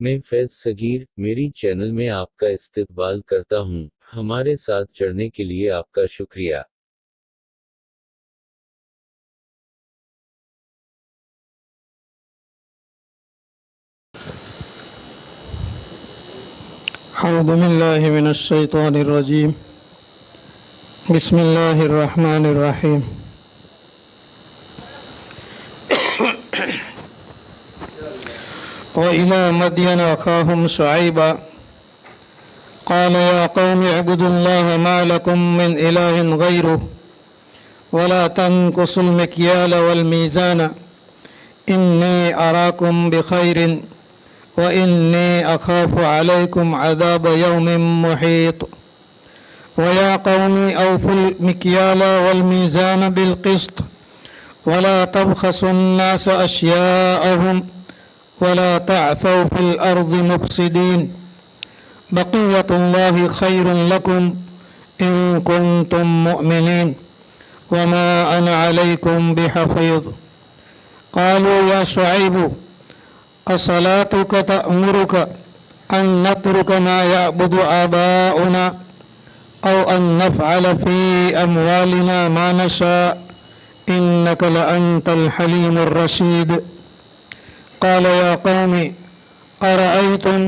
میں فیض صغیر میری چینل میں آپ کا استقبال کرتا ہوں۔ ہمارے ساتھ جڑنے کے لیے آپ کا شکریہ۔ اعوذ باللہ من الشیطان الرجیم بسم اللہ الرحمن الرحیم وَإِلَى مَدْيَنَ أَخَاهُمْ شُعَيْبًا قَالَ يَا قَوْمِ اعْبُدُوا اللَّهَ مَا لَكُمْ مِنْ إِلَٰهٍ غَيْرُهُ وَلَا تَنقُصُوا الْمِكْيَالَ وَالْمِيزَانَ إِنِّي أَرَاكُمْ بِخَيْرٍ وَإِنِّي أَخَافُ عَلَيْكُمْ عَذَابَ يَوْمٍ مُحِيطٍ وَيَا قَوْمِ أَوْفُوا الْمِكْيَالَ وَالْمِيزَانَ بِالْقِسْطِ وَلَا تَبْخَسُوا النَّاسَ أَشْيَاءَهُمْ ولا تعثوا في الأرض مفسدين بقية الله خير لكم إن كنتم مؤمنين وما أنا عليكم بحفيظ قالوا يا شعيب أصلاتك تأمرك أن نترك ما يعبد آباؤنا أو أن نفعل في أموالنا ما نشاء إنك لأنت الحليم الرشيد قال يا قوم أرأيتم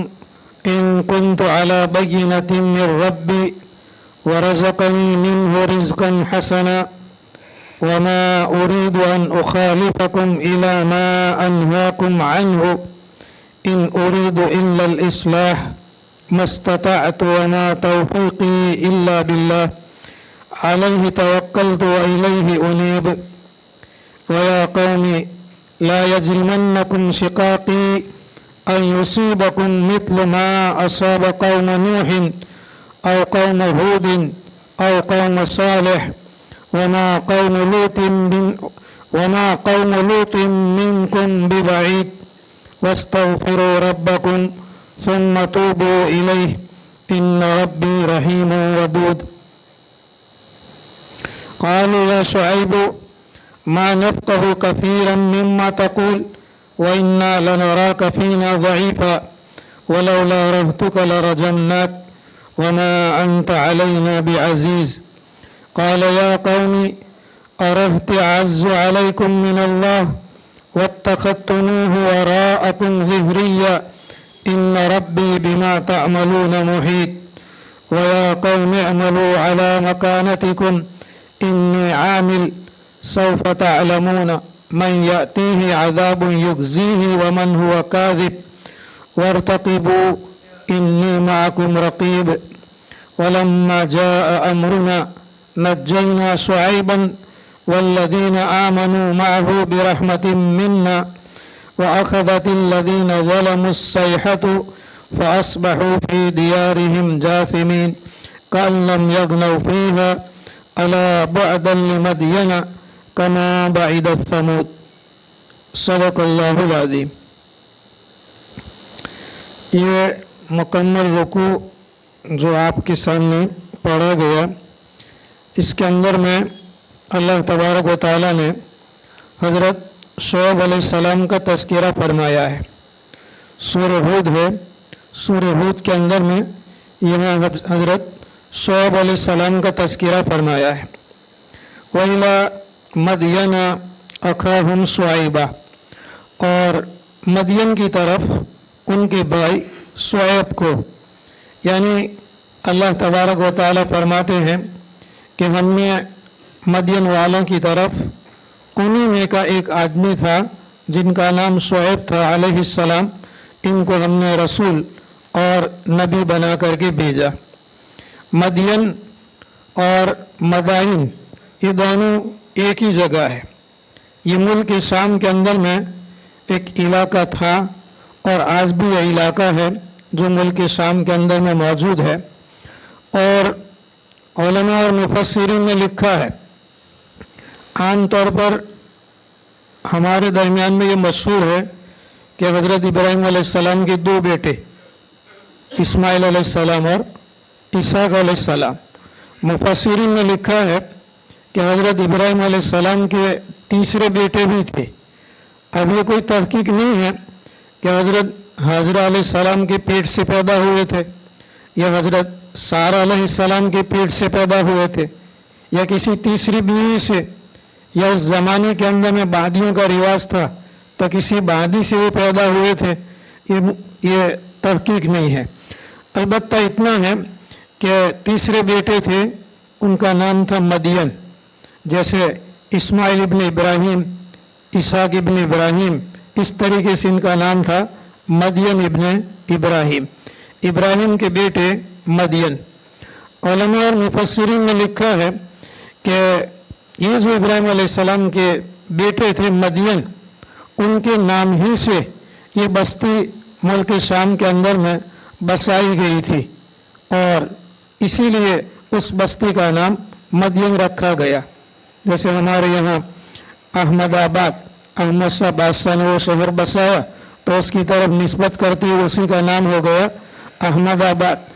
إن كنت على بينة من ربي ورزقني منه رزقا حسنا وما أريد أن أخالفكم إلى ما أنهاكم عنه إن أريد إلا الإصلاح ما استطعت وما توفيقي إلا بالله عليه توكلت وإليه أنيب ويا قوم لا يجرمنكم شقاقي أن يصيبكم مثل ما أصاب قوم نوح أو قوم هود أو قوم صالح وما قوم لوط منكم ببعيد واستغفروا ربكم ثم توبوا إليه إن ربي رحيم ودود قالوا يا شعيب ما نفقه كثيرا مما تقول وإنا لنراك فينا ضعيفا ولولا رهتك لرجمناك وما أنت علينا بعزيز قال يا قوم أرهت أعز عليكم من الله واتخذتموه وراءكم ظهريا إن ربي بما تعملون محيط ويا قوم اعملوا على مكانتكم إني عامل سوف تعلمون من يأتيه عذاب يخزيه ومن هو كاذب وارتقبوا إني معكم رقيب ولما جاء أمرنا نجينا شعيبا والذين آمنوا معه برحمة منا وأخذت الذين ظلموا الصيحة فأصبحوا في ديارهم جاثمين كأن لم يغنوا فيها ألا بعدا لمدين کما بعد الثمود صدق اللہ العظیم۔ یہ مکمل رکوع جو آپ کے سامنے پڑھا گیا، اس کے اندر میں اللہ تبارک و تعالیٰ نے حضرت شعیب علیہ السلام کا تذکرہ فرمایا ہے۔ سورہ ہود ہے، سورہ ہود کے اندر میں یہاں حضرت شعیب علیہ السلام کا تذکرہ فرمایا ہے۔ وَإِلَى مدین اخاہم شعیبہ، اور مدین کی طرف ان کے بھائی شعیب کو، یعنی اللہ تبارک و تعالیٰ فرماتے ہیں کہ ہم نے مدین والوں کی طرف انہی میں کا ایک آدمی تھا جن کا نام شعیب تھا علیہ السلام، ان کو ہم نے رسول اور نبی بنا کر کے بھیجا۔ مدین اور مدائن یہ دونوں ایک ہی جگہ ہے۔ یہ ملک شام کے اندر میں ایک علاقہ تھا اور آج بھی یہ علاقہ ہے جو ملک شام کے اندر میں موجود ہے۔ اور علماء اور مفسرین نے لکھا ہے، عام طور پر ہمارے درمیان میں یہ مشہور ہے کہ حضرت ابراہیم علیہ السلام کے دو بیٹے اسماعیل علیہ السلام اور اسحاق علیہ السلام، مفسرین نے لکھا ہے کہ حضرت ابراہیم علیہ السلام کے تیسرے بیٹے بھی تھے۔ اب یہ کوئی تحقیق نہیں ہے کہ حضرت हाजरा अलैहिस्सलाम के पेट से पैदा हुए थे, या हज़रत सारा अलैहिस्सलाम के पेट से पैदा हुए थे, या किसी तीसरी बीवी से, या उस ज़माने के अंदर में बादियों का रिवाज था तो किसी बादी से वो पैदा हुए थे, ये तहकीक नहीं है। अलबत्ता इतना है कि तीसरे बेटे थे, उनका नाम था मदियन, जैसे इस्माइल इब्न इब्राहिम, इसाक इब्न इब्राहिम, इस तरीके से इनका नाम था मदियन इब्न इब्राहिम, इब्राहिम के बेटे मदियन। उलमा और मुफस्सिरीन ने लिखा है कि ये जो इब्राहिम अलैहिस्सलाम के बेटे थे मदियन, उनके नाम ही से ये बस्ती मुल्क शाम के अंदर में बसाई गई थी और इसीलिए उस बस्ती का नाम मदियन रखा गया। जैसे हमारे यहाँ अहमदाबाद, अहमद शाह बादशाह ने वो शहर बसाया तो उसकी तरफ निस्बत करते हुए उसी का नाम हो गया अहमदाबाद।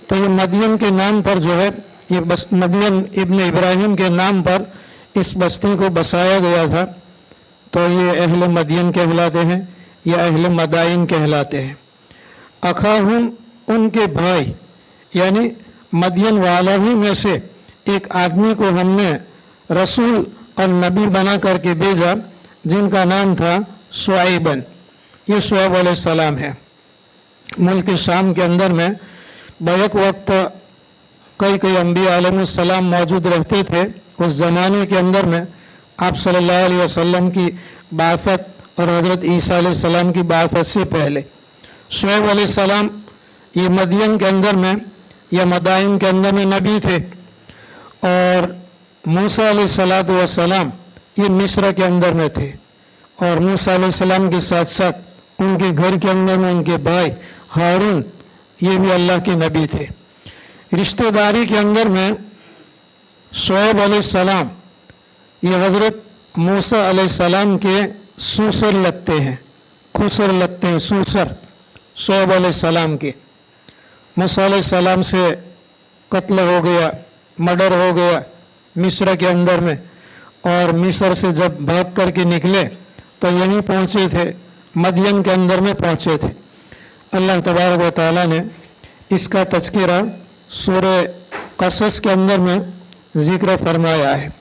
तो ये मदियन के नाम पर जो है, ये बस मदियन इब्न इब्राहिम के नाम पर इस बस्ती को बसाया गया था, तो ये अहले मदियन कहलाते हैं या अहले मदाइन कहलाते हैं। अखाहुम, उनके भाई, यानी मदियन वाला ही में से एक आदमी को हमने रसूल और नबी बना करके भेजा, जिनका नाम था शुआइबन। ये शुआइब अलैहिस्सलाम है। मुल्क शाम के अंदर में बैक वक्त कई अंबिया अलैहिस्सलाम मौजूद रहते थे। उस ज़माने के अंदर में आप सल्लल्लाहु अलैहि वसल्लम की बासत और हज़रत ईसा अलैहिस्सलाम की बासत से पहले शुआइब अलैहिस्सलाम ये मदियन के अंदर में या मदाइन के अंदर में नबी थे, और मूसा अलैहिस्सलातु वस्सलाम ये मिस्र के अंदर में थे, और मूसा अलैहिस्सलाम के साथ साथ उनके घर के अंदर में उनके भाई हारून ये भी अल्लाह के नबी थे। रिश्तेदारी के अंदर में शुआइब अलैहिस्सलाम ये हज़रत मूसा अलैहिस्सलाम के सूसर लगते हैं, खुसर लगते हैं, सूसर शुआइब अलैहिस्सलाम के। मूसा अलैहिस्सलाम से कत्ल हो गया, मर्डर हो गया मिस्र के अंदर में, और मिस्र से जब भाग करके निकले तो यहीं पहुँचे थे, मदियन के अंदर में पहुँचे थे। अल्लाह तबारक व तआला ने इसका तज़किरा सूरह क़सस के अंदर में ज़िक्र फरमाया है।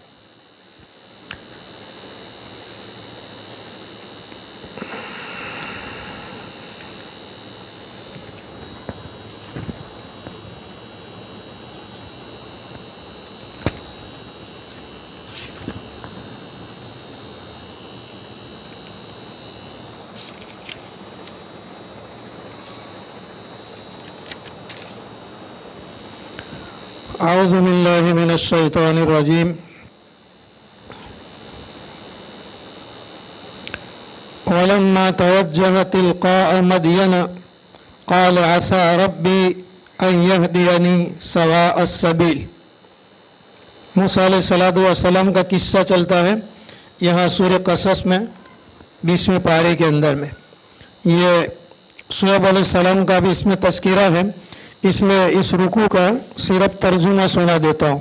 अऊज़ु बिल्लाहि मिनश शैतानिर रजीम। वलम्मा तवज्जह तिलक़ाअ मदियन क़ाल असा रब्बी अन यहदियनी सवाअस सबील। मूसा अलैहिस्सलातु वस्सलाम का किस्सा चलता है यहाँ सूरह क़सस में 20वें पारे के अंदर में। ये शुआइब अलैहिस्सलाम का भी इसमें तज़किरा है, इसलिए इस रुकू का सिर्फ तर्जुमा सुना देता हूँ।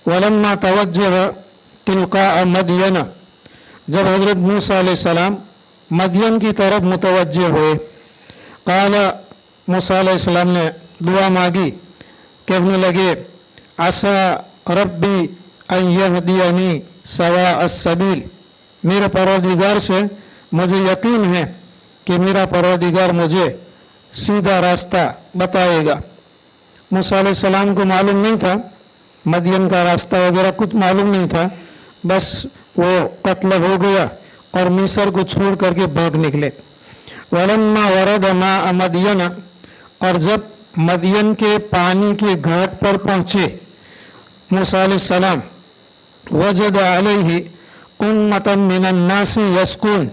वलम्मा तवज्जह तिलक़ाअ मदियन, जब हज़रत मूसा अलैहिस्सलाम मदियन की तरफ मुतवज्जे हुए, क़ाल, मूसा अलैहिस्सलाम ने दुआ मांगी, कहने लगे असा रब्बी अन यहदियनी सवाअस सबील, मेरे परवरदिगार से मुझे यकीन है कि मेरा परवरदिगार मुझे सीधा रास्ता बताएगा। मूसा अलैहिस्सलाम को मालूम नहीं था मदियन का रास्ता वगैरह, कुछ मालूम नहीं था, बस वो कत्ल हो गया और मिस्र को छोड़ करके भाग निकले। वलम्मा वरद माअ मदियन, और जब मदियन के पानी के घाट पर पहुँचे मूसा अलैहिस्सलाम, वजद अलैहि उम्मतन मिनन नासी यस्कून,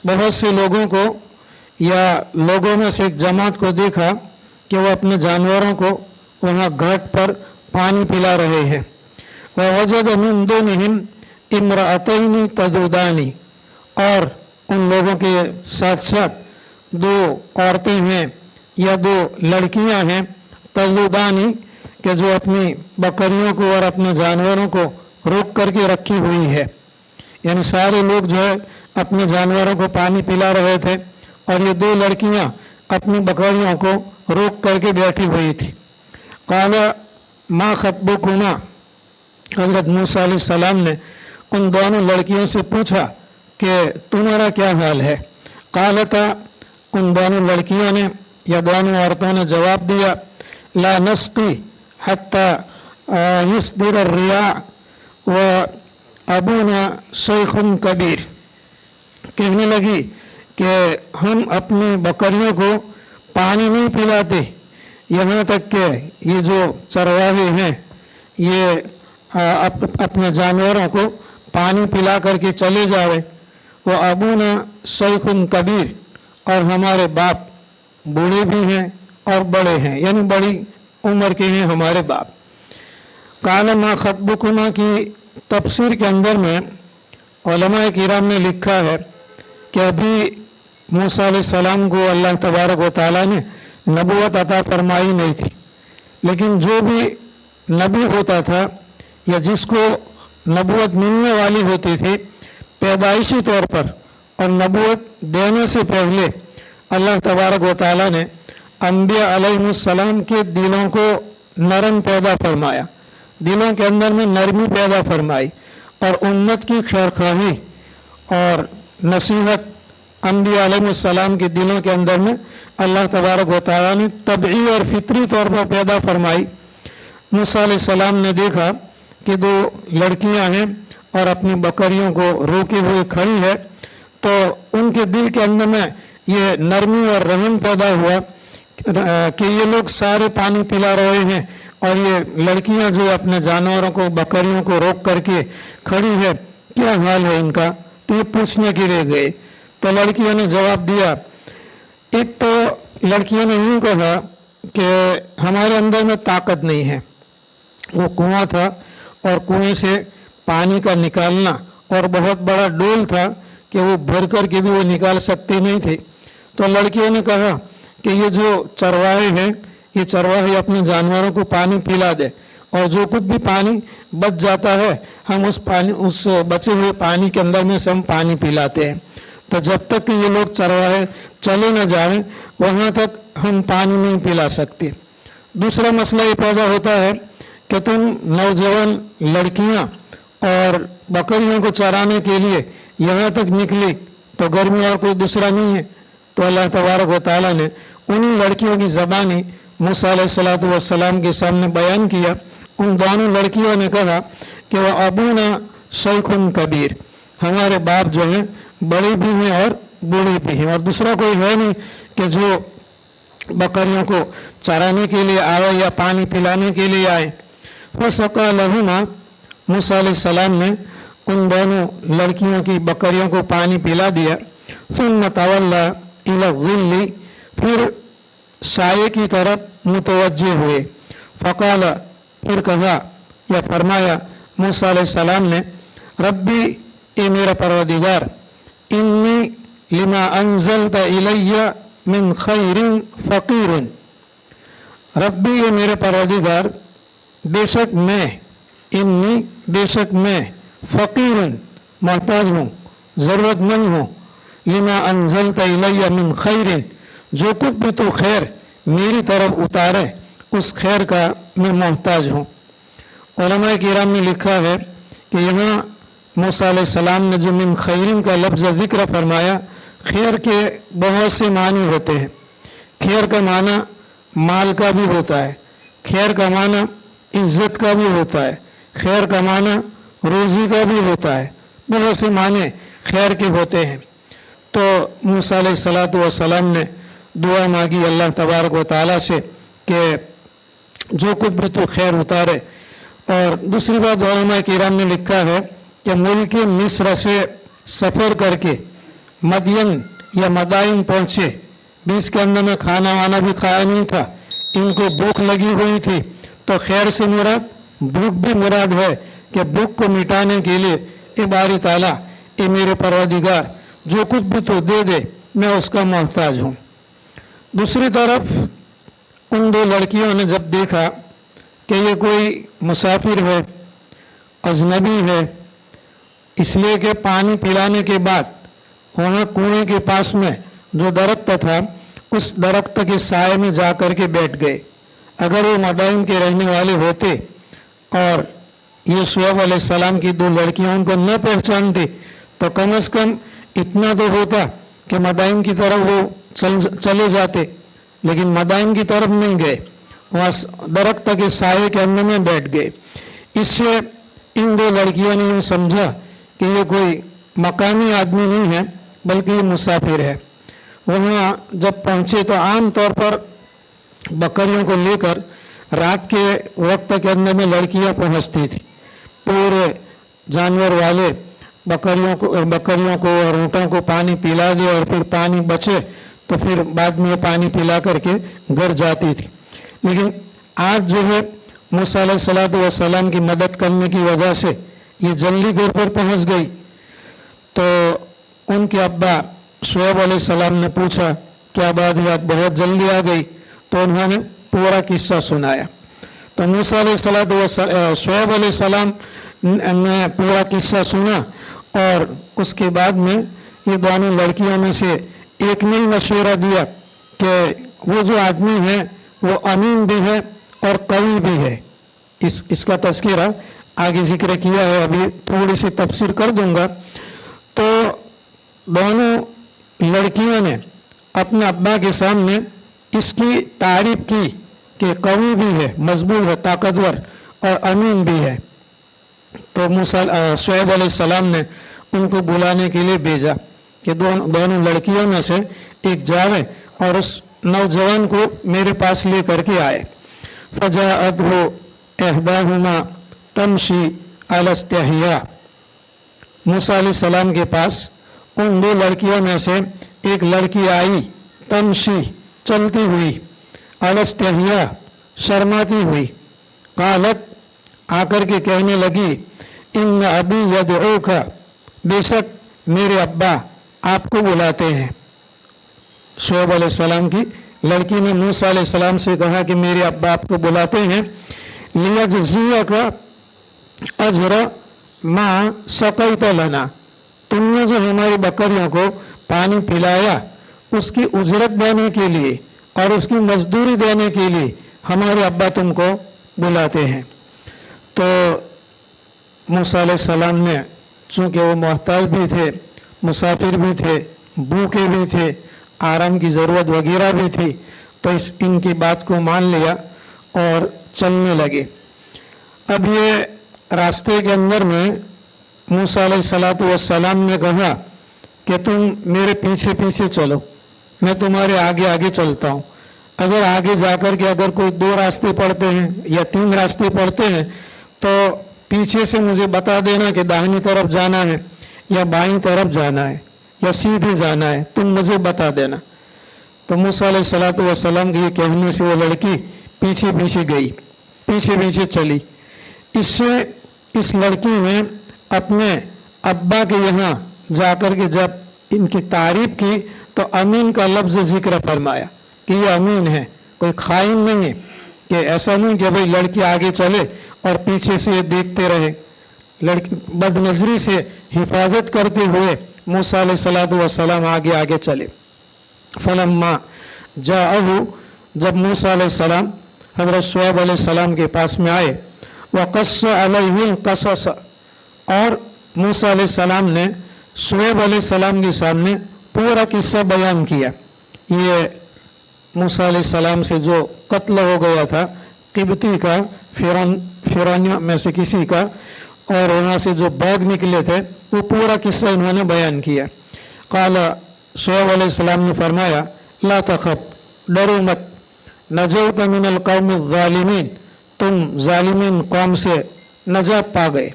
बहुत से लोगों को या लोगों में से एक जमात को देखा कि वो अपने जानवरों को वहाँ घाट पर पानी पिला रहे हैं। वजद मिन दुनिहिम इम्रअतैनि तदुदानी, और उन लोगों के साथ साथ दो औरतें हैं या दो लड़कियां हैं, तदुदानी के जो अपनी बकरियों को और अपने जानवरों को रोक करके रखी हुई है। यानी सारे लोग जो है अपने जानवरों को पानी पिला रहे थे और ये दो लड़कियां अपनी बकरियों को रोक करके बैठी हुई थी। काला माँ खतबुकुमा, हज़रत मूसा अलैहिस्सलाम ने उन दोनों लड़कियों से पूछा कि तुम्हारा क्या हाल है। कालता, उन दोनों लड़कियों ने या दोनों औरतों ने जवाब दिया, ला नस्की हत्ता युस्दिर रिया व अबूना शैखुन कबीर। कहने लगी कि हम अपनी बकरियों को पानी नहीं पिलाते यहाँ तक कि ये जो चरवाहे हैं ये अपने जानवरों को पानी पिला करके चले जावे। वो अबूना शैखुन कबीर, और हमारे बाप बूढ़े भी हैं और बड़े हैं, यानी बड़ी उम्र के हैं हमारे बाप। काला मा खतबुकुमा की तफसीर के अंदर में उलमाए किराम ने लिखा है कि अभी मूसा अलैहिस्सलाम को अल्लाह तबारक व तआला ने नबूवत अता फरमाई नहीं थी, लेकिन जो भी नबी होता था या जिसको नबूवत मिलने वाली होती थी, पैदाइशी तौर पर और नबूवत देने से पहले अल्लाह तबारक व तआला ने अंबिया अलैहिस्सलाम के दिलों को नरम पैदा फरमाया, दिलों के अंदर में नरमी पैदा फरमाई और उम्मत की खैरख्वाही और नसीहत अंबिया अलैहिस्सलाम के दिलों के अंदर में अल्लाह तबारक व तआला ने तबई और फितरी तौर पर पैदा फरमाई। मूसा अलैहिस्सलाम ने देखा कि दो लड़कियां हैं और अपनी बकरियों को रोके हुए खड़ी है, तो उनके दिल के अंदर में ये नरमी और रहम पैदा हुआ कि ये लोग सारे पानी पिला रहे हैं और ये लड़कियां जो अपने जानवरों को बकरियों को रोक करके खड़ी है, क्या हाल है इनका। तो ये पूछने के लिए गए तो लड़कियों ने जवाब दिया, एक तो लड़कियों ने यूँ कहा कि हमारे अंदर में ताकत नहीं है। वो कुआं था और कुएं से पानी का निकालना और बहुत बड़ा डोल था कि वो भर कर के भी वो निकाल सकते नहीं थे। तो लड़कियों ने कहा कि ये जो चरवाहे हैं, ये चरवाहे अपने जानवरों को पानी पिला दे और जो कुछ भी पानी बच जाता है हम उस बचे हुए पानी के अंदर में से हम पानी पिलाते हैं। तो जब तक कि ये लोग चरवाहे चले न जाएं वहाँ तक हम पानी नहीं पिला सकते। दूसरा मसला ये पैदा होता है कि तुम नौजवान लड़कियाँ और बकरियों को चराने के लिए यहाँ तक निकली तो घर में और कोई दूसरा नहीं है। तो अल्लाह तबारक व तआला ने उन्हीं लड़कियों की ज़बानी मूसा अलैहिस्सलातु वस्सलाम के सामने बयान किया। उन दोनों लड़कियों ने कहा कि वह अबूना शैखुन कबीर, हमारे बाप जो हैं बड़े भी हैं और बूढ़े भी हैं और दूसरा कोई है नहीं कि जो बकरियों को चराने के लिए आए या पानी पिलाने के लिए आए। फसक़ा लहुमा, मूसा अलैहिस्सलाम ने उन दोनों लड़कियों की बकरियों को पानी पिला दिया। सुम्मा तवल्ला इला ज़िल्ली, फिर साये की तरफ मुतवज्जे हुए। फ़क़ाल, फिर कहा या फरमाया मूसा अलैहिस्सलाम ने, रब्बी, ए मेरा परवरदिगार, इन्नी लिमा अंज़लत इलैया मिन खैरिन फ़क़ीरुन। रब्बी, ये मेरे परवरदिगार, बेशक मैं, इन्नी बेशक मैं, फ़क़ीरुन मोहताज हूँ, ज़रूरतमंद हूँ, लिमा अंज़लत इलैया मिन खैरिन, जो कुछ भी तो खैर मेरी तरफ उतारे उस खैर का मैं मोहताज हूँ। उलमाए किराम ने लिखा है कि यहाँ मूसा अलैहिस्सलाम ने जो मिन खैरिन का लफ्ज़ ज़िक्र फरमाया, खैर के बहुत से मानी होते हैं। खैर का माना माल का भी होता है, खैर का माना इज़्ज़त का भी होता है, खैर का माना रोज़ी का भी होता है, बहुत से माने खैर के होते हैं। तो मूसा अलैहिस्सलातु वस्सलाम ने दुआ मांगी अल्लाह तबारक व तआला से कि जो कुछ भी तो खैर उतारे। और दूसरी बात उलमाए किराम ने लिखा है कि मुल्क मिस्र से सफ़र करके मदियन या मदाइन पहुँचे, बीच के अंदर में खाना वाना भी खाया नहीं था, इनको भूख लगी हुई थी। तो खैर से मुराद भूख भी मुराद है कि भूख को मिटाने के लिए ए बारी ताला, ए मेरे परवरदिगार, जो कुछ भी तो दे दे मैं उसका मोहताज हूँ। दूसरी तरफ उन दो लड़कियों ने जब देखा कि ये कोई मुसाफिर है, अजनबी है, इसलिए कि पानी पिलाने के बाद वहाँ कुएं के पास में जो दरख्त था उस दरख्त के साए में जा कर के बैठ गए। अगर वो मदाइन के रहने वाले होते और ये शुएब अलैहिस्सलाम की दो लड़कियां उनको न पहचानते तो कम से कम इतना तो होता कि मदाइन की तरफ वो चले जाते, लेकिन मदाइन की तरफ नहीं गए, वहाँ दरख्त के साए के अंदर में बैठ गए। इससे इन दो लड़कियों ने यूँ समझा कि ये कोई मकामी आदमी नहीं है बल्कि ये मुसाफिर है। वहाँ जब पहुँचे तो आम तौर पर बकरियों को लेकर रात के वक्त के अंदर में लड़कियाँ पहुँचती थी। पूरे जानवर वाले बकरियों को और ऊँटों को पानी पिला दे और फिर पानी बचे तो फिर बाद में पानी पिला करके घर जाती थी। लेकिन आज जो है मूसा अलैहिस्सलातु वस्सलाम की मदद करने की वजह से ये जल्दी घर पर पहुंच गई। तो उनके अब्बा शुएब अलैहिस्सलाम ने पूछा क्या बात है, आज बहुत जल्दी आ गई? तो उन्होंने पूरा किस्सा सुनाया। तो मूसा अलैहिस्सलातु वस्सलाम शुएब अलैहिस्सलाम ने पूरा किस्सा सुना और उसके बाद में ये दोनों लड़कियों में से एक ने मशवरा दिया कि वो जो आदमी है वो अमीन भी है और कवि भी है। इसका तज़किरा आगे जिक्र किया है, अभी थोड़ी सी तफसीर कर दूंगा। तो दोनों लड़कियों ने अपने अब्बा के सामने इसकी तारीफ की कि कवि भी है, मजबूत है, ताकतवर और अमीन भी है। तो मूसा शुएब अलैहिस्सलाम ने उनको बुलाने के लिए भेजा कि दोनों लड़कियों में से एक जाए और उस नौजवान को मेरे पास ले करके आए। फजाअतहु इहदाहुमा तमशी अला इस्तिहया। मूसा अलैहिस्सलाम के पास उन दो लड़कियों में से एक लड़की आई, तमशी चलती हुई, अला इस्तिहया शर्माती हुई। कालत आकर के कहने लगी इन अबी यदऊका, बेशक मेरे अब्बा आपको बुलाते हैं। शुएब अलैहिस्सलाम की लड़की ने मूसा अलैहिस्सलाम से कहा कि मेरे अब्बा आपको बुलाते हैं। लियजज़ियका अजरा मा सक़ैत लना, तुमने जो हमारी बकरियों को पानी पिलाया उसकी उजरत देने के लिए और उसकी मजदूरी देने के लिए हमारे अब्बा तुमको बुलाते हैं। तो मूसा अलैहिस्सलाम ने, चूँकि वो मोहताज भी थे, मुसाफिर भी थे, भूखे भी थे, आराम की ज़रूरत वगैरह भी थी, तो इनकी बात को मान लिया और चलने लगे। अब ये रास्ते के अंदर में मूसा अलैहिस्सलातु वस्सलाम ने कहा कि तुम मेरे पीछे पीछे चलो, मैं तुम्हारे आगे आगे चलता हूँ। अगर आगे जाकर के अगर कोई दो रास्ते पड़ते हैं या तीन रास्ते पड़ते हैं तो पीछे से मुझे बता देना कि दाहिनी तरफ जाना है या बाईं तरफ जाना है या सीधे जाना है, तुम मुझे बता देना। तो मूसा अलैहिस्सलातु वस्सलाम के कहने से वो लड़की पीछे पीछे गई, पीछे पीछे चली। इससे इस लड़की ने अपने अब्बा के यहाँ जाकर के जब इनकी तारीफ की तो अमीन का लफ्ज़ जिक्र फरमाया कि ये अमीन है, कोई खाइन नहीं है। कि ऐसा नहीं कि भाई लड़की आगे चले और पीछे से देखते रहे। लड़की बदनजरी से हिफाजत करते हुए मूसा अलैहिस्सलातु वस्सलाम आगे आगे चले। फलम्मा जाअहु, जब मूसा अलैहिस्सलाम हज़रत शुएब अलैहिस्सलाम के पास में आए, वक़स्स अलैहिल क़सस, और मूसा अलैहिस्सलाम ने शुएब अलैहिस्सलाम के सामने पूरा किस्सा बयान किया। ये मूसा अलैहिस्सलाम से जो कत्ल हो गया था किब्ती का, फिरौनियों में से किसी का, और वहाँ से जो बाग निकले थे, वो पूरा किस्सा इन्होंने बयान किया। क़ाला, शुएब अलैहिस्सलाम ने फरमाया, ला तख़फ, डरो मत, नजौत मिनल क़ौमिज़ ज़ालिमीन, तुम ज़ालिमीन कौम से नजात पा गए।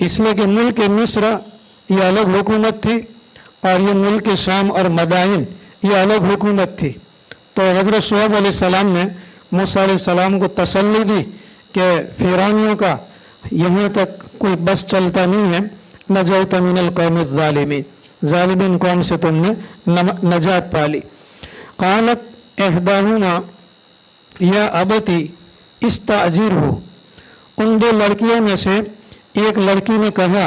इसलिए कि मुल्क मिस्र ये अलग हुकूमत थी और ये मुल्क शाम और मदाइन ये अलग हुकूमत थी। तो हज़रत शुएब अलैहिस्सलाम ने मूसा अलैहिस्सलाम को तसल्ली दी कि फिरौनियों का यहाँ तक कोई बस चलता नहीं है। नजौत मिनल क़ौमिज़ ज़ालिमीन, ज़ालिमीन कौम से तुमने नजात पा ली। क़ालत इहदाहुमा या अबती इस्तअजिरहु, उन दो लड़कियों में से एक लड़की ने कहा,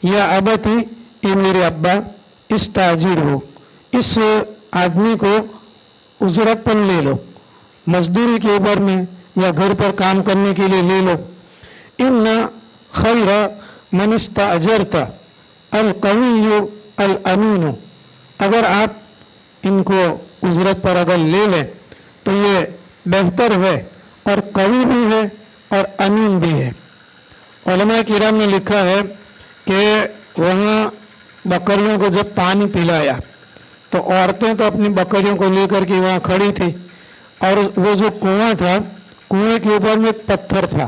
या अबती, ये मेरे अब्बा, इस्तअजिरहु, इस आदमी को उजरत पर ले लो, मजदूरी के ऊपर में या घर पर काम करने के लिए ले लो। इन्ना खैर मन इस्तअजरता अल कविय्यु अल अमीनु, अगर आप इनको उजरत पर अगर ले लें तो ये बेहतर है और कवि भी है और अमीन भी है। उलमा किराम ने लिखा है कि वहाँ बकरियों को जब पानी पिलाया तो औरतें तो अपनी बकरियों को लेकर के वहाँ खड़ी थी, और वो जो कुआं था, कुएं के ऊपर में एक पत्थर था,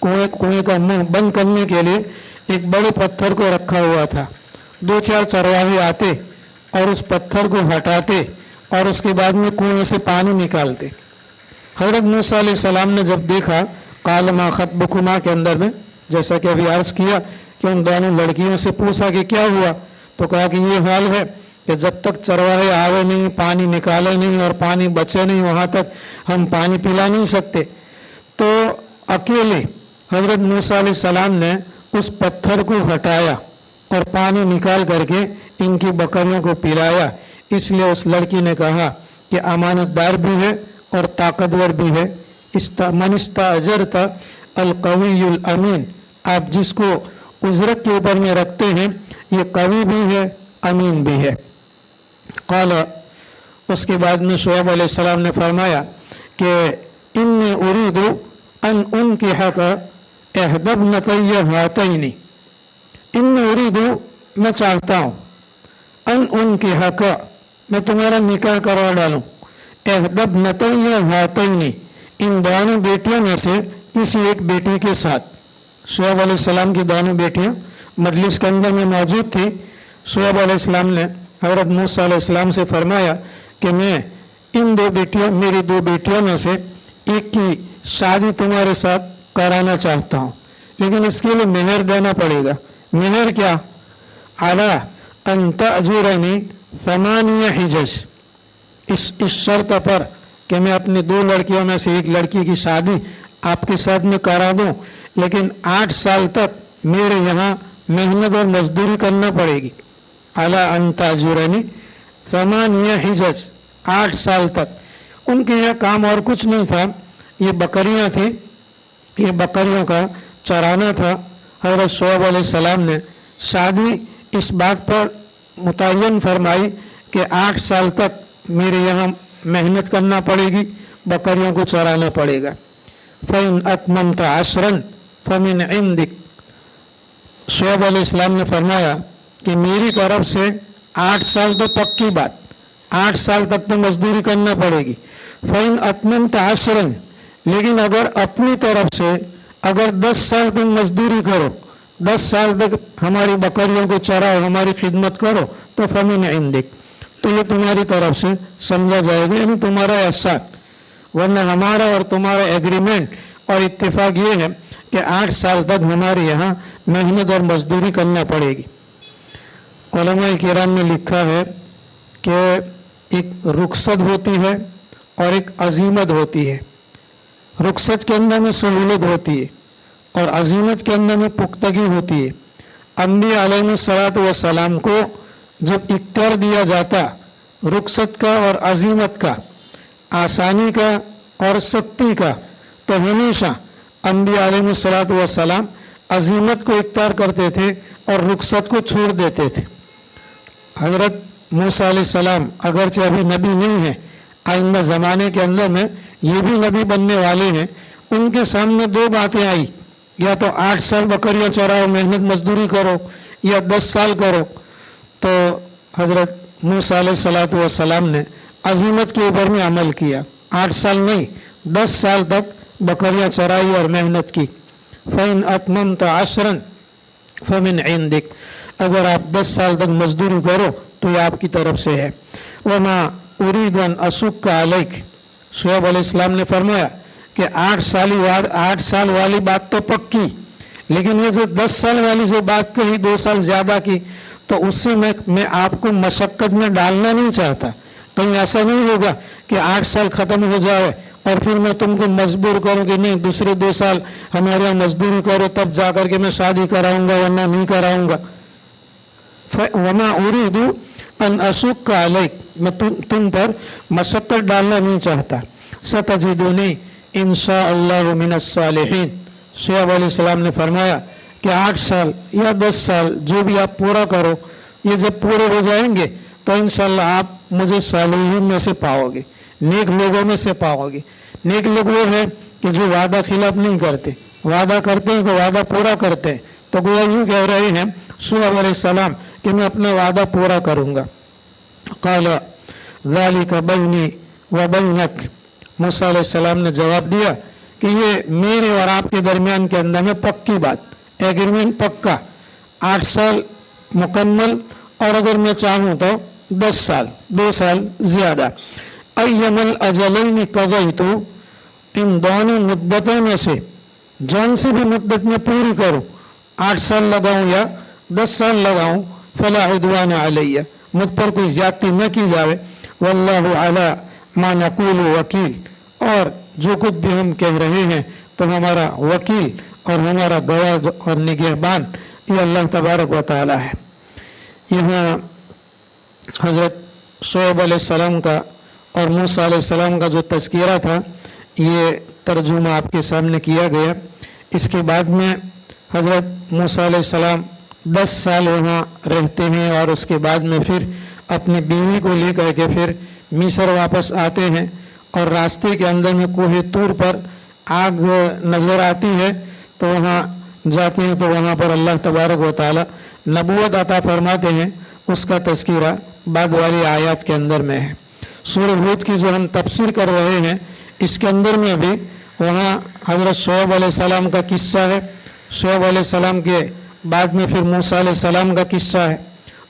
कुएं का मुंह बंद करने के लिए एक बड़े पत्थर को रखा हुआ था। दो चार चरवाहे आते और उस पत्थर को हटाते और उसके बाद में कुएं से पानी निकालते। हज़रत मूसा अलैहिस्सलाम ने जब देखा काल मा खतबुकुमा के अंदर में, जैसा कि अभी अर्ज़ किया कि उन दोनों लड़कियों से पूछा कि क्या हुआ, तो कहा कि ये हाल है कि जब तक चरवाहे आवे नहीं, पानी निकाले नहीं और पानी बचे नहीं, वहाँ तक हम पानी पिला नहीं सकते। तो अकेले हज़रत मूसा अलैहिस्सलाम ने उस पत्थर को हटाया और पानी निकाल करके इनकी बकरियों को पिलाया। इसलिए उस लड़की ने कहा कि अमानतदार भी है और ताकतवर भी है। मन इस्तअजरता अल कवियुल अमीन, आप जिसको उजरत के ऊपर में रखते हैं ये कवि भी है, अमीन भी है। क़ाल, उसके बाद में शुएब अलैहिस्सलाम ने फरमाया कि इन्नी उरीदु अन उनकिहका इहदब्नतैय हातैनी, इन्नी उरीदु, मैं चाहता हूँ, अन उनकिहका, मैं तुम्हारा निकाह करवा डालूँ, इहदब्नतैय हातैनी, इन दोनों बेटियों में से किसी एक बेटी के साथ। शुएब अलैहिस्सलाम की दोनों बेटियां मजलिस के अंदर में मौजूद थी। शुएब अलैहिस्सलाम ने हज़रत मूसा अलैहिस्सलाम से फरमाया कि मैं इन दो बेटियों, मेरी दो बेटियों में से एक की शादी तुम्हारे साथ कराना चाहता हूँ, लेकिन इसके लिए मेहर देना पड़ेगा। मेहर क्या? अला अन तअजुरनी समानिया हिजज, इस शर्त पर कि मैं अपनी दो लड़कियों में से एक लड़की की शादी आपके साथ में करा दूं, लेकिन 8 साल तक मेरे यहाँ मेहनत और मजदूरी करना पड़ेगी। अला अन ताजुरनी समानिया हिजज, 8 साल तक। उनके यहाँ काम और कुछ नहीं था, ये बकरियाँ थी, ये बकरियों का चराना था। हज़रत शुएब अलैहिस्सलाम ने शादी इस बात पर मुतय्यन फरमाई कि 8 साल तक मेरे यहाँ मेहनत करना पड़ेगी, बकरियों को चराना पड़ेगा। फ़इन अतममत अशरन फ़मिन इंदिक, शुएब अलैहिस्सलाम ने फरमाया कि मेरी तरफ से 8 साल तो पक्की बात, 8 साल तक तो मजदूरी करना पड़ेगी। फ़इन अतममत अशरन, लेकिन अगर अपनी तरफ से अगर 10 साल तुम मजदूरी करो, 10 साल तक हमारी बकरियों को चराओ, हमारी खिदमत करो, तो फ़मिन इंदिक, तो ये तुम्हारी तरफ से समझा जाएगा, यानी तुम्हारा एहसान। वरना हमारा और तुम्हारा एग्रीमेंट और इत्तेफाक ये है कि 8 साल तक हमारे यहाँ मेहनत और मजदूरी करना पड़ेगी। उलमा किराम ने लिखा है कि एक रुखसत होती है और एक अजीमत होती है। रुखसत के अंदर में सहूलत होती है और अजीमत के अंदर में पुख्तगी होती है। अंबिया अलैहिस्सलातु वस्सलाम को जब इख्तियार दिया जाता रुखसत का और अजीमत का, आसानी का और सख्ती का, तो हमेशा अंबिया अलैहिस्सलातु वस्सलाम अजीमत को इख्तियार करते थे और रुखसत को छोड़ देते थे। हज़रत मूसा अलैहिस्सलाम अगरचे अभी नबी नहीं है, आइंदा ज़माने के अंदर में ये भी नबी बनने वाले हैं। उनके सामने 2 बातें आई, या तो 8 साल बकरियाँ चराओ, मेहनत मजदूरी करो, या 10 साल करो। तो हज़रत मूसा अलैहिस्सलातु वस्सलाम ने अजीमत के ऊपर में अमल किया, 8 साल नहीं 10 साल तक बकरियाँ चराई और मेहनत की। फ़इन अतममत अशरन फ़मिन इंदिक, अगर आप 10 साल तक मजदूरी करो तो ये आपकी तरफ से है। वमा उरीदु अन असुक्का अलैक, शुएब अलैहिस्सलाम ने फरमाया कि 8 साल वाली बात तो पक्की, लेकिन ये जो 10 साल वाली जो बात कही, 2 साल ज़्यादा की, तो उससे मैं आपको मशक्क़त में डालना नहीं चाहता। कहीं ऐसा नहीं होगा कि 8 साल ख़त्म हो जाए और फिर मैं तुमको मजबूर करूँ कि नहीं दूसरे 2 साल हमारे यहाँ मजदूरी करो तब जा कर के मैं शादी कराऊँगा, वरना नहीं कराऊँगा। वमा उरीदु अन असुक का अलैक, मैं तुम पर मशक्क़त डालना नहीं चाहता। सतजिदुनी इंशाअल्लाहु मिनस सालिहीन। शुएब अलैहिस्सलाम ने फरमाया कि 8 साल या 10 साल जो भी आप पूरा करो, ये जब पूरे हो जाएंगे तो इंशाअल्लाह आप मुझे सालिहीन में से पाओगे, नेक लोगों में से पाओगे। नेक लोग वो है कि जो वादा खिलाफ नहीं करते, वादा करते हैं तो वादा पूरा करते हैं। तो गोया यूँ कह रहे हैं शुएब अलैहिस्सलाम कि मैं अपना वादा पूरा करूँगा। क़ाला ज़ालिका बैनी व बैनक, मूसा अलैहिस्सलाम ने जवाब दिया कि ये मेरे और आपके दरमियान के अंदर में पक्की बात, एग्रीमेंट पक्का, 8 साल मुकम्मल, और अगर मैं चाहूँ तो 10 साल, 2 साल ज़्यादा। अय्यमल अजलैनि क़ज़ैतु, इन दोनों मुद्दतों में से जौन सी भी मुद्दत में पूरी करूँ, 8 साल लगाऊँ या 10 साल लगाऊँ, फला उद्वान अलैया, मुझ पर कोई ज्यादती न की जावे। वल्लाहु अला मा नक़ूलु वकील, और जो कुछ भी हम कह रहे हैं तो हमारा वकील और हमारा गवाह और निगहबान ये अल्लाह तबारक व तआला है। यहाँ हज़रत शुएब अलैहिस्सलाम का और मूसा अलैहिस्सलाम का जो तज़किरा था ये तर्जुमा आपके सामने किया गया। इसके बाद में हज़रत मूसा अलैहिस्सलाम 10 साल वहाँ रहते हैं और उसके बाद में फिर अपनी बीवी को लेकर के फिर मिस्र वापस आते हैं, और रास्ते के अंदर में कोहे तूर पर आग नज़र आती है तो वहाँ जाते हैं, तो वहाँ पर अल्लाह तबारक व तआला नबूवत अता फरमाते हैं। उसका तज़किरा बाद वाली आयत के अंदर में है। सूरह हूद की जो हम तफसीर कर रहे हैं इसके अंदर में भी वहाँ हज़रत शुएब अलैहिस्सलाम का किस्सा है। शुएब अलैहिस्सलाम के बाद में फिर मूसा अलैहिस्सलाम का किस्सा है,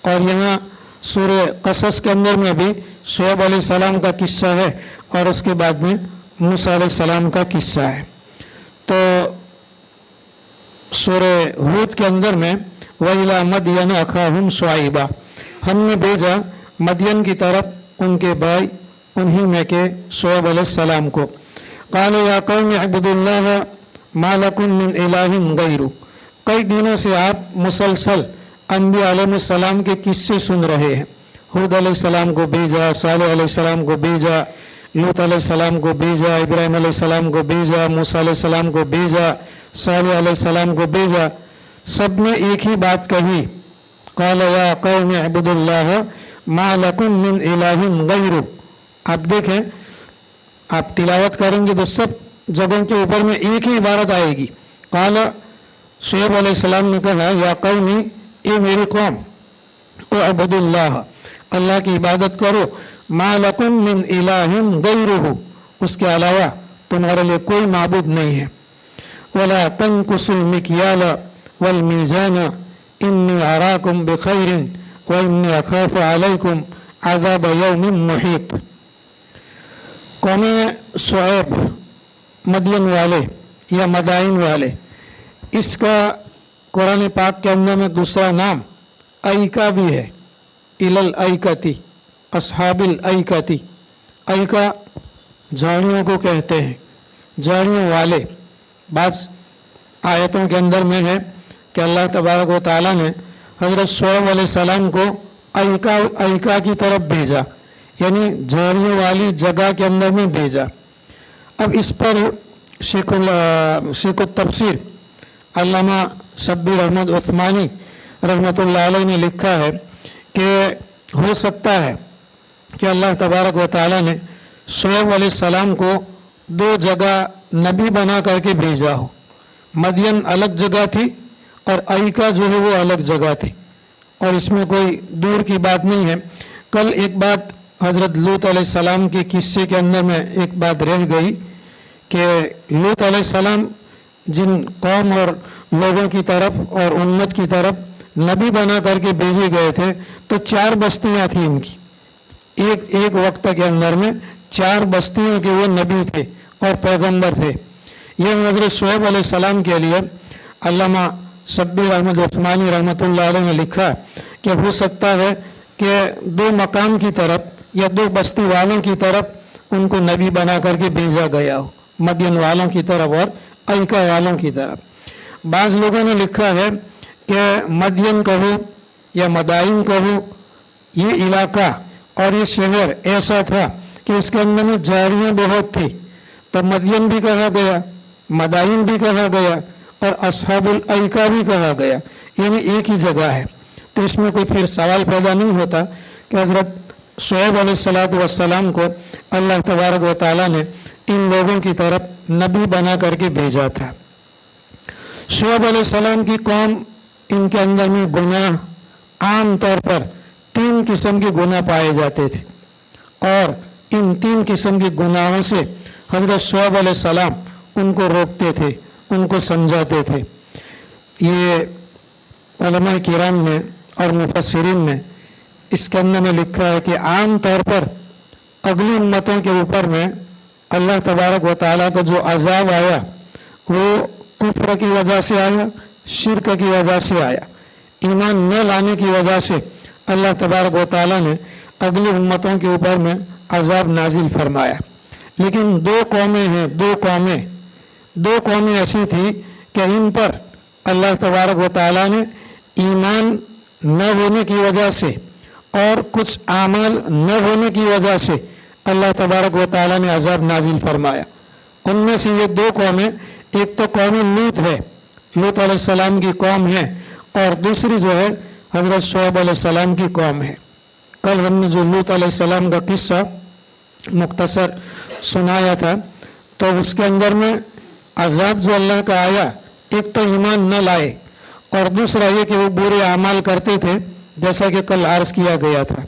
और यहाँ सूरह क़सस के अंदर में भी शुएब अलैहिस्सलाम का किस्सा है और उसके बाद में मूसा अलैहिस्सलाम का किस्सा है। तो सूरह हूद के अंदर में वइला मदयन अखाहुम शुआइबा, हमने भेजा मदयन की तरफ उनके भाई उन्हीं में के शुएब अलैहिस्सलाम को। क़ाल या कौम अब्दुल्लाह मा लकुम मिन इलाहिन गैरु, कई दिनों से आप मुसलसल अंबिया अलैहिस्सलाम के किस्से सुन रहे हैं। हूद अलैहिस्सलाम को भेजा, सालेह अलैहिस्सलाम को भेजा, लूत अलैहिस्सलाम को भेजा, इब्राहिम अलैहिस्सलाम को भेजा, मूसा अलैहिस्सलाम को भेजा, सालेह अलैहिस्सलाम को भेजा, सब ने एक ही बात कही, क़ाल या कौम अब्दुल्लाह मा लकुम मिन इलाहिन गैरु। आप देखें, आप तिलावत करेंगे तो सब जगहों के ऊपर में एक ही इबारत आएगी। क़ाल, शुएब अलैहिस्सलाम ने कहा, या कौमी, ए मेरी कौम, ओ अब्दुल्लाह, अल्लाह की इबादत करो, मा लकुम मिन इलाहिन गैरुहु, उसके अलावा तुम्हारे लिए कोई माबूद नहीं है। वला तनकुसुल मिक्याल वल मीज़ान इन्नी अराकुम बिखैरिन व इन्नी अखाफु अलैकुम अज़ाब यौमिन मुहीत। कौम शुएब, मदयन वाले या मदाइन वाले, इसका कुरान पाक के अंदर में दूसरा नाम ऐका भी है, इलल ऐकती, अस्हाबिल ऐकती। ऐका झाड़ियों को कहते हैं, झाड़ियों वाले। बाज़ आयतों के अंदर में है कि अल्लाह तबारक व तआला ने हज़रत शुएब अलैहिस्सलाम को ऐका की तरफ भेजा, यानी झाड़ियों वाली जगह के अंदर में भेजा। अब इस पर शेख तफसीर अल्लामा शब्बीर अहमद उस्मानी रहमतुल्लाह अलैह ने लिखा है कि हो सकता है कि अल्लाह तबारक व तआला ने शुएब अलैहिस्सलाम को 2 जगह नबी बना करके भेजा हो। मदयन अलग जगह थी और ऐका जो है वो अलग जगह थी, और इसमें कोई दूर की बात नहीं है। कल एक बात हज़रत लूत अलैहिस्सलाम के किस्से के अंदर में एक बात रह गई कि लूत अलैहिस्सलाम जिन कौम और लोगों की तरफ और उम्मत की तरफ नबी बना करके भेजे गए थे, तो 4 बस्तियां थी इनकी। एक वक्त के अंदर में 4 बस्तियों के वो नबी थे और पैगंबर थे। यह हज़रत शुएब अलैहिस्सलाम के लिए अल्लामा शब्बीर अहमद उस्मानी रहमतुल्लाह अलैह ने लिखा कि हो सकता है कि 2 मकाम की तरफ या 2 बस्ती वालों की तरफ उनको नबी बना करके भेजा गया हो, मदयन वालों की तरफ और ऐका वालों की तरफ। बाज़ लोगों ने लिखा है कि मदयन कहो या मदाइन कहो ये इलाका और ये शहर ऐसा था कि उसके अंदर में झाड़ियाँ बहुत थी, तो मदियन भी कहा गया, मदाइन भी कहा गया और असहाबुल ऐका भी कहा गया, यानी एक ही जगह है। तो इसमें कोई फिर सवाल पैदा नहीं होता कि हज़रत शुएब अलैहिस्सलातु वस्सलाम को अल्लाह तबारक व तआला ने इन लोगों की तरफ नबी बना करके भेजा था। शुएब अलैहिस्सलाम की कौम, इनके अंदर में गुनाह आम तौर पर 3 किस्म के गुनाह पाए जाते थे और इन 3 किस्म के गुनाहों से हज़रत शुएब अलैहिस्सलाम उनको रोकते थे, उनको समझाते थे। ये उलमा किराम ने और मुफस्सिरीन ने इसके अंदर में लिखा है कि आम तौर पर अगली उम्मतों के ऊपर में अल्लाह तबारक व तआला का जो अज़ाब आया वो कुफ्र की वजह से आया, शिरक की वजह से आया, ईमान न लाने की वजह से अल्लाह तबारक व तआला ने अगली उम्मतों के ऊपर में अज़ाब नाजिल फरमाया। लेकिन 2 कौमें हैं, 2 कौमें ऐसी थी कि इन पर अल्लाह तबारक व तआला ने ईमान न होने की वजह से और कुछ आमाल न होने की वजह से अल्लाह तबारक व तआला ने अज़ाब नाजिल फरमाया। उनमें से ये 2 कौमें, एक तो कौम लूत है, लूत अलैहिस्सलाम की कौम है, और दूसरी जो है हज़रत शुएब अलैहिस्सलाम की कौम है। कल हमने जो लूत अलैहिस्सलाम का किस्सा मुख्तसर सुनाया था, तो उसके अंदर में अज़ाब जो अल्लाह का आया, एक तो ईमान न लाए और दूसरा ये कि वो बुरे अमाल करते थे, जैसा कि कल अर्ज़ किया गया था।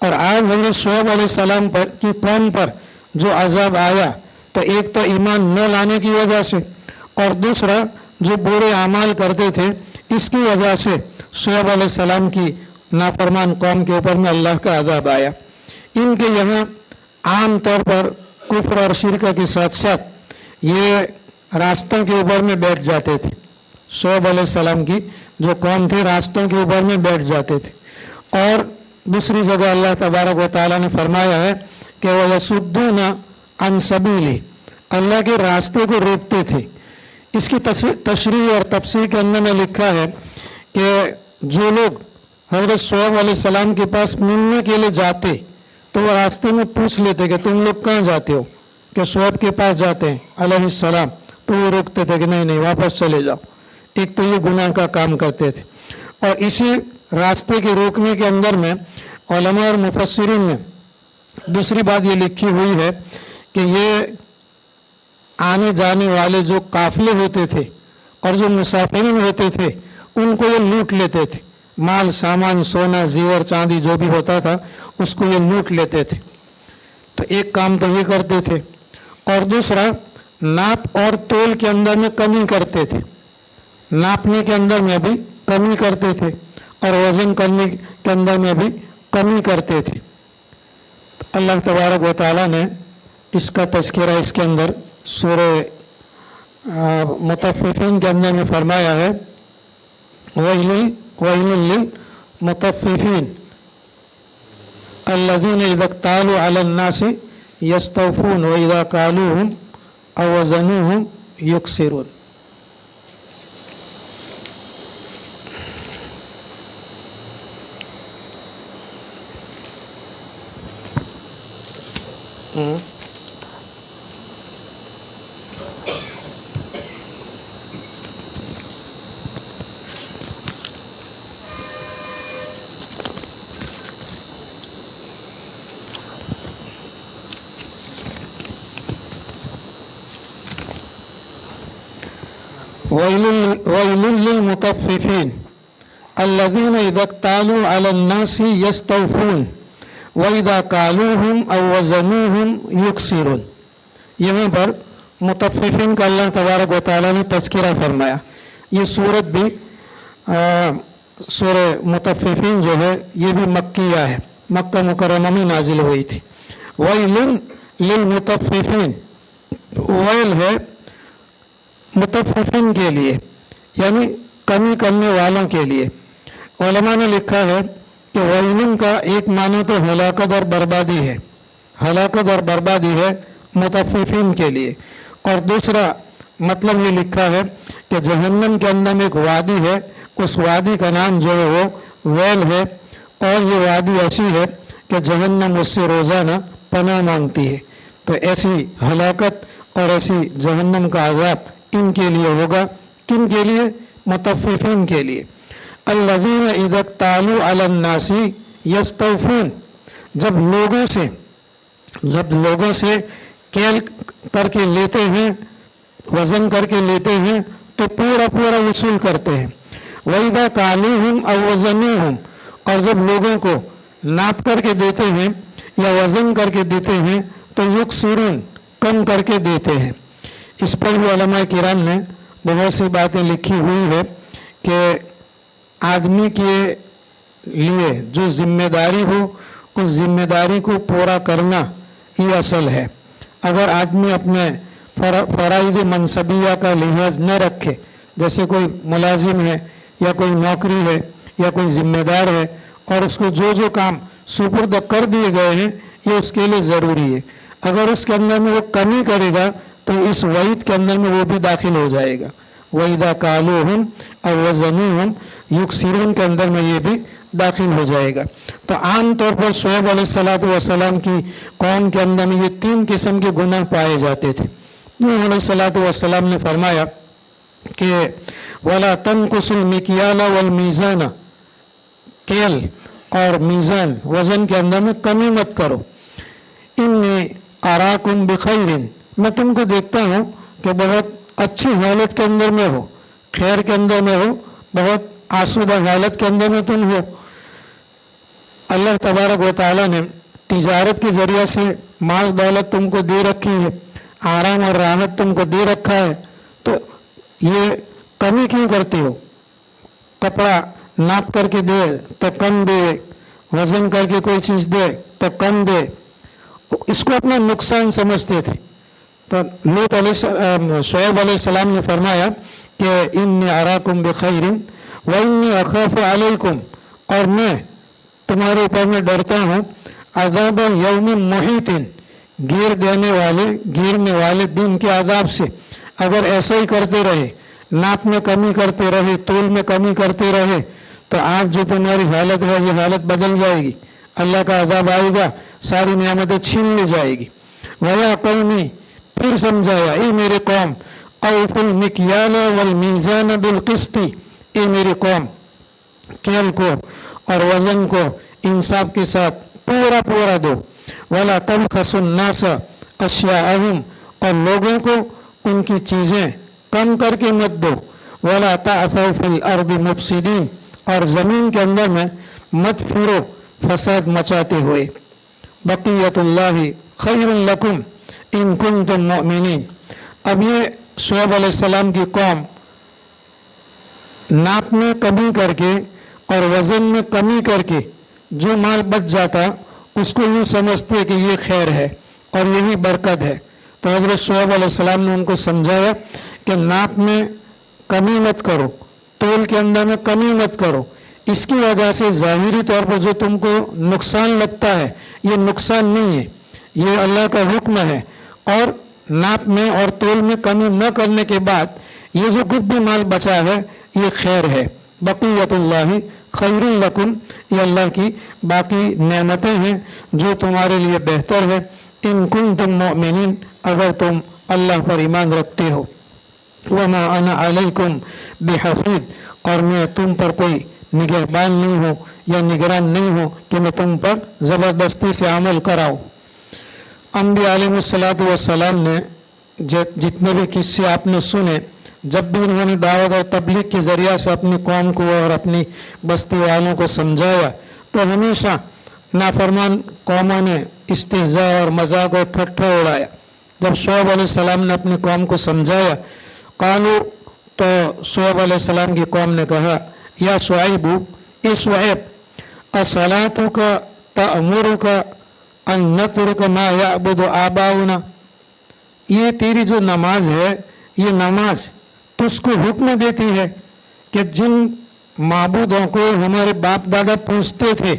और आज हज़रत शुएब अलैहिस्सलाम पर की कौम पर जो अज़ाब आया, तो एक तो ईमान न लाने की वजह से और दूसरा जो बुरे अमाल करते थे, इसकी वजह से शुएब अलैहिस्सलाम की नाफरमान कौम के ऊपर में अल्लाह का अज़ाब आया। इनके यहाँ आम तौर पर कुफ्र और शिरक के साथ साथ ये रास्तों के ऊपर में बैठ जाते थे। शुएब अलैहिस्सलाम की जो कौम थी रास्तों के ऊपर में बैठ जाते थे। और दूसरी जगह अल्लाह तबारक व तआला ने फरमाया है कि वह यसुद्दून अन सबीली, अल्लाह के रास्ते को रोकते थे। इसकी तशरीह और तफसीर के अंदर में लिखा है कि जो लोग हज़रत शुएब अलैहिस्सलाम के पास मिलने के लिए जाते तो वो रास्ते में पूछ लेते कि तुम लोग कहाँ जाते हो, कि शुएब के पास जाते हैं अलैहिस्सलाम, तो वो रोकते थे कि नहीं नहीं वापस चले जाओ। एक तो ये गुनाह का काम करते थे। और इसी रास्ते के रोकने के अंदर में उलमा और मुफस्सिरीन ने दूसरी बात ये लिखी हुई है कि ये आने जाने वाले जो काफिले होते थे और जो मुसाफिरीन होते थे उनको ये लूट लेते थे, माल सामान सोना जेवर चांदी जो भी होता था उसको ये लूट लेते थे। तो एक काम तो ये करते थे और दूसरा नाप और तोल के अंदर में कमी करते थे, नापने के अंदर में भी कमी करते थे और वज़न करने के अंदर में भी कमी करते थे। तो अल्लाह तबारक व तआला ने इसका तज़किरा इसके अंदर सूरह मुतफ़्फ़िफ़ीन के अंदर में फरमाया है, वैलुल लिल मुतफ़्फ़िफ़ीन अल्लज़ीना इज़ा इक्तालू अलन नासी यस्तौफ़ून व इज़ा कालूहुम अव वज़नूहुम युक्सिरून। वैलुल लिल मुतफ़्फ़िफ़ीन अल्लज़ीना इज़ा इक्तालू अलन नासी यस्तौफ़ून व इज़ा कालूहुम अव वज़नूहुम युक्सिरून। यहाँ पर मुतफ़्फ़िफ़ीन का अल्लाह तबारक व तआला ने तज़किरा फरमाया। ये सूरत भी सूरह मुतफ़्फ़िफ़ीन जो है ये भी मक्किया है, मक्का मुकर्रमा में नाजिल हुई थी। वैलुन लिल मुतफ़्फ़िफ़ीन, वैल है मुतफ़्फ़िफ़ीन के लिए यानी कमी करने वालों के लिए। उलमा ने लिखा है कि वैलुन का एक माना तो हलाकत और बर्बादी है, हलाकत और बर्बादी है मुतफ़्फ़िफ़ीन के लिए, और दूसरा मतलब ये लिखा है कि जहन्नम के अंदर में एक वादी है, उस वादी का नाम जो है वो वैल है, اور یہ وادی ایسی ہے کہ جہنم اس سے روزانہ پناہ مانگتی ہے. تو ایسی ہلاکت اور ایسی جہنم کا عذاب ان کے لیے ہوگا. کن کے لیے؟ مطففین کے لیے. الذین اذا اکتالوا علی الناس یستوفون، جب لوگوں سے کیل کر کے لیتے ہیں، وزن کر کے لیتے ہیں تو پورا وصول کرتے ہیں. وَإِذَا كَالُوهُمْ أَوْ وَزَنُوهُمْ، اور جب لوگوں کو ناپ کر کے دیتے ہیں یا وزن کر کے دیتے ہیں تو یکسرون، کم کر کے دیتے ہیں. اس پر بھی علماء کرام نے بہت سی باتیں لکھی ہوئی ہے کہ آدمی کے لیے جو ذمہ داری ہو اس ذمہ داری کو پورا کرنا ہی اصل ہے. اگر آدمی اپنے فرائض منصبیہ کا لحاظ نہ رکھے، جیسے کوئی ملازم ہے یا کوئی نوکری ہے یا کوئی ذمہ دار ہے اور اس کو جو کام سپرد کر دیے گئے ہیں یہ اس کے لیے ضروری ہے، اگر اس کے اندر میں وہ کمی کرے گا تو اس وعید کے اندر میں وہ بھی داخل ہو جائے گا. وَإِذَا كَالُوهُمْ أَوْ وَزَنُوهُمْ يُخْسِرُونَ کے اندر میں یہ بھی داخل ہو جائے گا. تو عام طور پر شعیب علیہ السلام کی قوم کے اندر میں یہ 3 قسم کے گناہ پائے جاتے تھے. نوح علیہ السلام نے فرمایا کہ وَلَا تَنْقُصُوا الْمِكْيَالَ وَالْمِيزَانَ، کیل اور میزان وزن کے اندر میں کمی مت کرو. اِنِّي أَرَاكُمْ بِخَيْرٍ، میں تم کو دیکھتا ہوں کہ بہت اچھی حالت کے اندر میں ہو، خیر کے اندر میں ہو، بہت آسودہ حالت کے اندر میں تم ہو. اللہ تبارک و تعالیٰ نے تجارت کے ذریعے سے مال دولت تم کو دے رکھی ہے، آرام اور راحت تم کو دے رکھا ہے، تو یہ کمی کیوں کرتے ہو؟ کپڑا ناپ کر کے دے تو کم دے، وزن کر کے کوئی چیز دے تو کم دے. اس کو اپنا نقصان سمجھتے تھے. تو شعیب علیہ السلام نے فرمایا کہ انی اراکم بخیر وانی اخاف علیکم، اور میں تمہارے اوپر میں ڈرتا ہوں عذاب یوم محیط، گھیرنے والے دن کے عذاب سے. اگر ایسا ہی کرتے رہے، ناپ میں کمی کرتے رہے، طول میں کمی کرتے رہے، تو آج جو تمہاری حالت ہے یہ حالت بدل جائے گی. اللہ کا عذاب آئے گا، ساری نعمتیں چھین لی جائے گی. وَيَا قَوْمِ، پھر سمجھایا، اے میرے قوم، اوفوا المکیال والمیزان بالقسط، اے میری قوم کیل کو اور وزن کو انصاف کے ساتھ پورا دو. ولا تبخسوا الناس اشیاءهم، اور لوگوں کو ان کی چیزیں کم کر کے مت دو. ولا تعثوا فی الارض مفسدین، اور زمین کے اندر میں مت پھرو فساد مچاتے ہوئے. بقیت اللہ خیر لکم ان کنتم مؤمنین. اب یہ شعیب علیہ السلام کی قوم ناپ میں کمی کر کے اور وزن میں کمی کر کے جو مال بچ جاتا اس کو یوں سمجھتے کہ یہ خیر ہے اور یہی برکت ہے. تو حضرت شعیب علیہ السلام نے ان کو سمجھایا کہ ناپ میں کمی مت کرو، تول کے اندر میں کمی مت کرو. اس کی وجہ سے ظاہری طور پر جو تم کو نقصان لگتا ہے یہ نقصان نہیں ہے، یہ اللہ کا حکم ہے. اور ناپ میں اور تول میں کمی نہ کرنے کے بعد یہ جو کچھ بھی مال بچا ہے یہ خیر ہے. بقیت اللہ خیر لکم، یہ اللہ کی باقی نعمتیں ہیں جو تمہارے لیے بہتر ہے. ان کنتم مؤمنین، اگر تم اللہ پر ایمان رکھتے ہو. وما انا علیکم بحفیظ، اور میں تم پر کوئی نگہبان نہیں ہوں یا نگران نہیں ہوں کہ میں تم پر زبردستی سے عمل کراؤں. انبیاء علیہ السلام نے جتنے بھی قصے آپ نے سنے، جب بھی انہوں نے دعوت اور تبلیغ کے ذریعہ سے اپنی قوم کو اور اپنی بستی والوں کو سمجھایا تو ہمیشہ نافرمان قوموں نے استہزاء اور مذاق اور ٹھٹھا اڑایا. جب شعیب علیہ السلام نے اپنی قوم کو سمجھایا، قالو، تو شعیب علیہ السلام کی قوم نے کہا، یا شعیب، اے شعیب، اصلاتک تأمرک ان نترک ما یعبد آباؤنا، یہ تیری جو نماز ہے یہ نماز تجھ کو حکم دیتی ہے کہ جن معبودوں کو ہمارے باپ دادا پوجتے تھے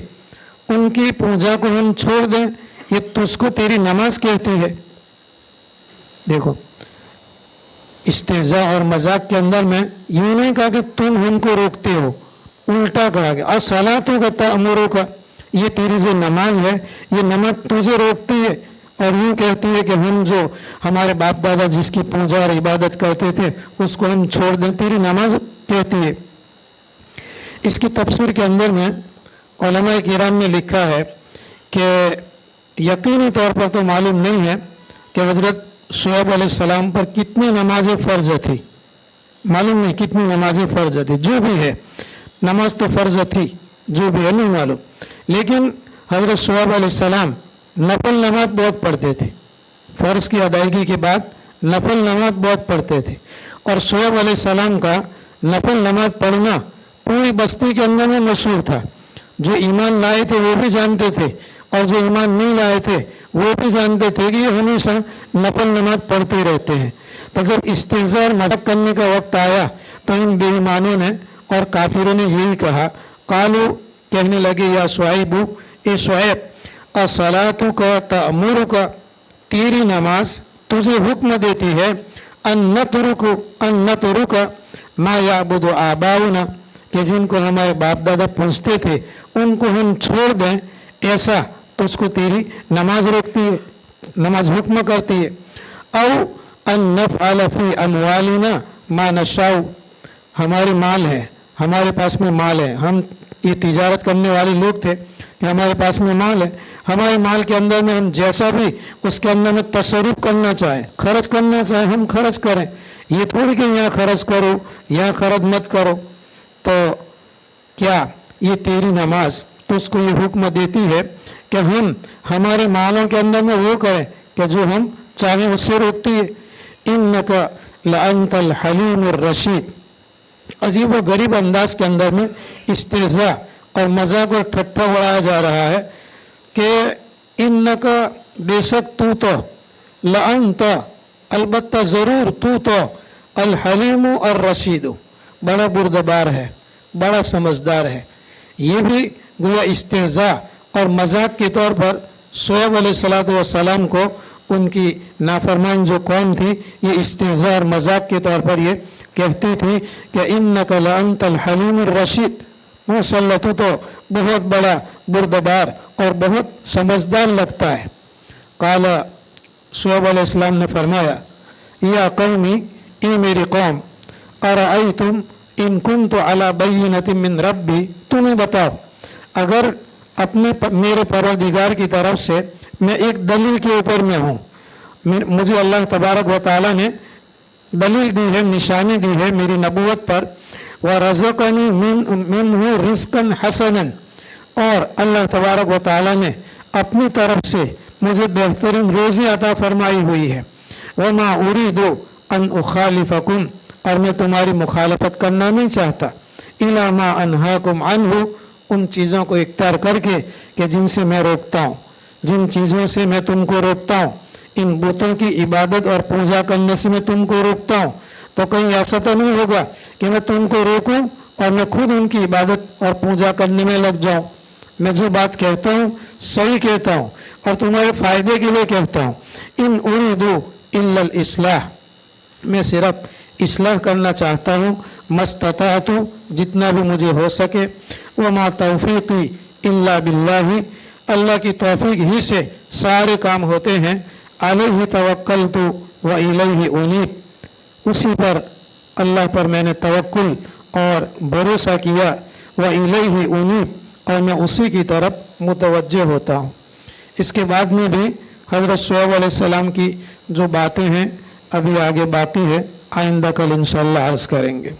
ان کی پوجا کو ہم چھوڑ دیں، یہ تجھ کو تیری نماز کہتی ہے. دیکھو، استہزاء اور مذاق کے اندر میں یوں نہیں کہا کہ تم ہم کو روکتے ہو، उल्टा कहा गया। अस्सलातु का तअमुरु का, ये तेरी जो नमाज है ये नमाज तुझे रोकती है और यूँ कहती है कि हम जो हमारे बाप दादा जिसकी पूजा और इबादत करते थे उसको हम छोड़ दें, तेरी नमाज कहती है। इसकी तफसीर के अंदर में उलमा किराम ने लिखा है कि यकीनी तौर पर तो मालूम नहीं है कि हज़रत शुएब अलैहिस्सलाम पर कितनी नमाजें फ़र्ज थी, मालूम नहीं कितनी नमाजें फ़र्ज थी। जो भी है नमाज तो फ़र्ज थी, जो भी है नहीं मालूम, लेकिन हज़रत शुएब अलैहिस्सलाम नफल नमाज बहुत पढ़ते थे। फ़र्ज की अदायगी के बाद नफल नमाज बहुत पढ़ते थे और शुएब अलैहिस्सलाम का नफल नमाज पढ़ना पूरी बस्ती के अंदर में मशहूर था। जो ईमान लाए थे वो भी जानते थे और जो ईमान नहीं लाए थे वो भी जानते थे कि ये हमेशा नफल नमाज पढ़ते रहते हैं। तो जब इस्तिज़ा और मज़ाक करने का वक्त आया तो इन बेईमानों ने और काफिरों ने यही कहा, कालू कहने लगे, या शुआइबू, ए शुआइब, अस्सलातु का तअमुरु का, तेरी नमाज तुझे हुक्म देती है, अन नतरुका मा याबुदु आबाउना, कि जिनको हमारे बाप दादा पूछते थे उनको हम छोड़ दें, ऐसा तो उसको तेरी नमाज रोकती है, नमाज हुक्म करती है। औ अन नफ़अल फ़ी अमवालिना मा नशाउ, हमारे माल है, हमारे पास में माल है, हम ये तिजारत करने वाले लोग थे कि हमारे पास में माल है, हमारे माल के अंदर में हम जैसा भी उसके अंदर में तसर्रुफ करना चाहे, खर्च करना चाहे हम खर्च करें। ये थोड़ी कि यहाँ खर्च करो यहाँ खर्च मत करो। तो क्या ये तेरी नमाज तो उसको ये हुक्म देती है कि हम हमारे मालों के अंदर में वो करें कि जो हम चाहें उससे रोकती है। इन्नका लअंतल हलीमुर रशीद, अजीब व गरीब अंदाज के अंदर में इस्तेज़ा और मजाक और ठट्ठा उड़ाया जा रहा है कि इन्नका, बेशक तू तो, लअंत, अलबत्ता ज़रूर तू तो, अल हलीमु और रशीदु, बड़ा बुर्दबार है, बड़ा समझदार है। ये भी गोया इस्तेज़ा और मजाक के तौर पर शुएब अलैहिस्सलातु वस्सलाम को उनकी नाफरमान जो कौम थी ये इस्तेज़ा और मजाक के तौर पर ये कहती थी कि इन्नका लअंतल हलीमुर रशीद, माशाअल्लाह तू तो बहुत बड़ा बुर्दबार और बहुत समझदार लगता है। काला, शुएब अलैहिस्सलाम ने फरमाया, या कौमी, ए मेरी कौम, अरअयतुम इन कुन्तु अला बय्यिनतिन मिन रब्बी, तुम्हें बताओ अगर अपने मेरे परवरदिगार की तरफ से मैं एक दलील के ऊपर में हूँ, मुझे अल्लाह तबारक व तआला ने दलील दी है, निशानी दी है मेरी नबूवत पर, व रज़क़नी मिन्हु रिज़्क़न हसनन, और अल्लाह तबारक व तआला ने अपनी तरफ से मुझे बेहतरीन रोज़ी अता फरमाई हुई है। व मा उरीदु अन उखालिफकुम, और मैं तुम्हारी मुखालफत करना नहीं चाहता, इला मा अनहाकुम अन्हु, उन चीज़ों को इख्तियार करके कि जिनसे मैं रोकता हूँ, जिन चीज़ों से मैं तुमको रोकता हूँ, इन बुतों की इबादत और पूजा करने से मैं तुमको रोकता हूँ, तो कहीं ऐसा तो नहीं होगा कि मैं तुमको रोकूं और मैं खुद उनकी इबादत और पूजा करने में लग जाऊं। मैं जो बात कहता हूँ सही कहता हूँ और तुम्हारे फ़ायदे के लिए कहता हूँ। इन उरीदु इल्लल इस्लाह, मैं सिर्फ इस्लाह करना चाहता हूँ, मस्तताअतु, जितना भी मुझे हो सके, व मा तौफीक़ी इल्ला बिल्लाही, अल्लाह की तौफीक ही से सारे काम होते हैं। अलैहि तवक्कलतु व इलैहि उनीब, उसी पर, अल्लाह पर मैंने तवक्कुल और भरोसा किया, व इलैहि उनीब, और मैं उसी की तरफ मुतवज्जे होता हूँ। इसके बाद में भी हज़रत शुएब अलैहिस्सलाम की जो बातें हैं अभी आगे बाकी है, आइंदा कल इंशाअल्लाह अर्ज़ करेंगे।